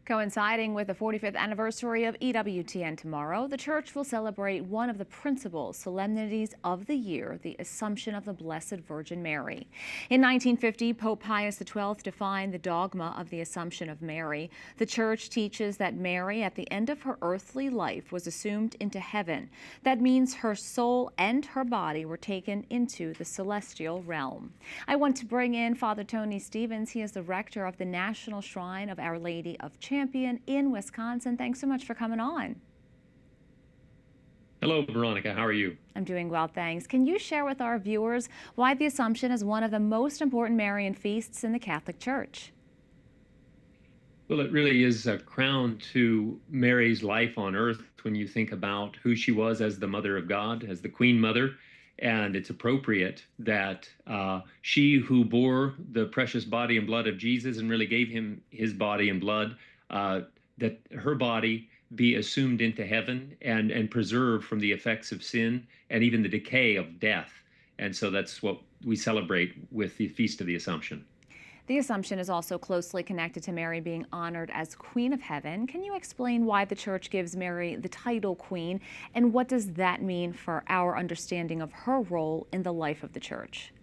Coinciding with the 45th anniversary of EWTN tomorrow, the church will celebrate one of the principal solemnities of the year, the Assumption of the Blessed Virgin Mary. In 1950, Pope Pius XII defined the dogma of the Assumption of Mary. The church teaches that Mary, at the end of her earthly life, was assumed into heaven. That means her soul and her body were taken into the celestial realm. I want to bring in Father Tony Stevens. He is the rector of the National Shrine of Our Lady of Champion in Wisconsin. Thanks so much for coming on. Hello, Veronica. How are you? I'm doing well, thanks. Can you share with our viewers why the Assumption is one of the most important Marian feasts in the Catholic Church? Well, it really is a crown to Mary's life on earth when you think about who she was as the Mother of God, as the Queen Mother. And it's appropriate that she who bore the precious body and blood of Jesus and really gave him his body and blood, that her body be assumed into heaven and preserved from the effects of sin and even the decay of death. And so that's what we celebrate with the Feast of the Assumption. The Assumption is also closely connected to Mary being honored as Queen of Heaven. Can you explain why the Church gives Mary the title Queen, and what does that mean for our understanding of her role in the life of the Church?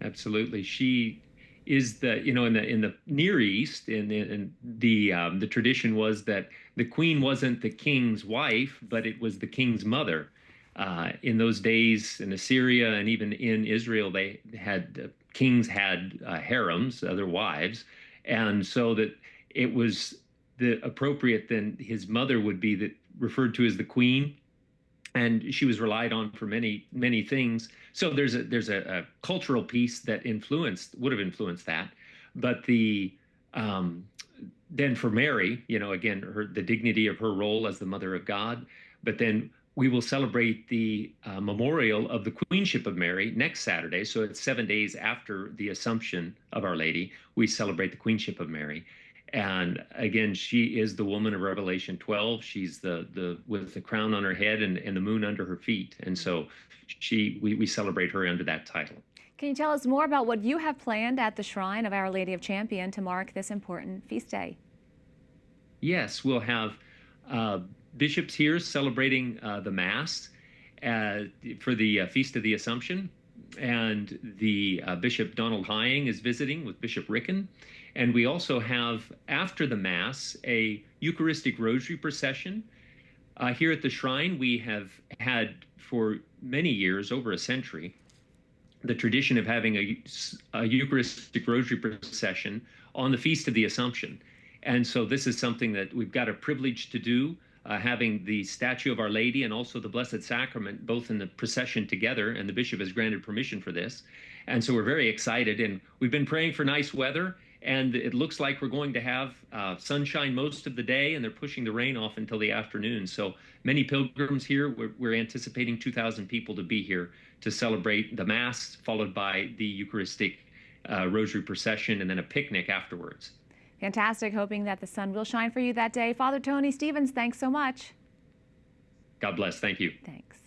Absolutely. She is the, in the Near East, in the tradition was that the queen wasn't the king's wife, but it was the king's mother. In those days, in Assyria and even in Israel, they had kings had harems, other wives, and so that it was the appropriate. Then his mother would be referred to as the queen, and she was relied on for many things. So there's a cultural piece that would have influenced that, but then for Mary, again, the dignity of her role as the Mother of God, but then we will celebrate the memorial of the Queenship of Mary next Saturday. So it's 7 days after the Assumption of Our Lady. We celebrate the Queenship of Mary. And again, she is the woman of Revelation 12. She's the with the crown on her head and the moon under her feet. And so we celebrate her under that title. Can you tell us more about what you have planned at the Shrine of Our Lady of Champion to mark this important feast day? Yes, we'll have bishops here celebrating the Mass for the Feast of the Assumption. And the Bishop Donald Hying is visiting with Bishop Ricken. And we also have, after the Mass, a Eucharistic Rosary procession. Here at the Shrine, we have had for many years, over a century, the tradition of having a Eucharistic Rosary procession on the Feast of the Assumption. And so this is something that we've got a privilege to do, having the statue of Our Lady and also the Blessed Sacrament both in the procession together, and the bishop has granted permission for this. And so we're very excited, and we've been praying for nice weather, and it looks like we're going to have sunshine most of the day, and they're pushing the rain off until the afternoon. So many pilgrims here. We're anticipating 2,000 people to be here to celebrate the Mass, followed by the Eucharistic Rosary procession, and then a picnic afterwards. Fantastic. Hoping that the sun will shine for you that day. Father Tony Stevens, thanks so much. God bless. Thank you. Thanks.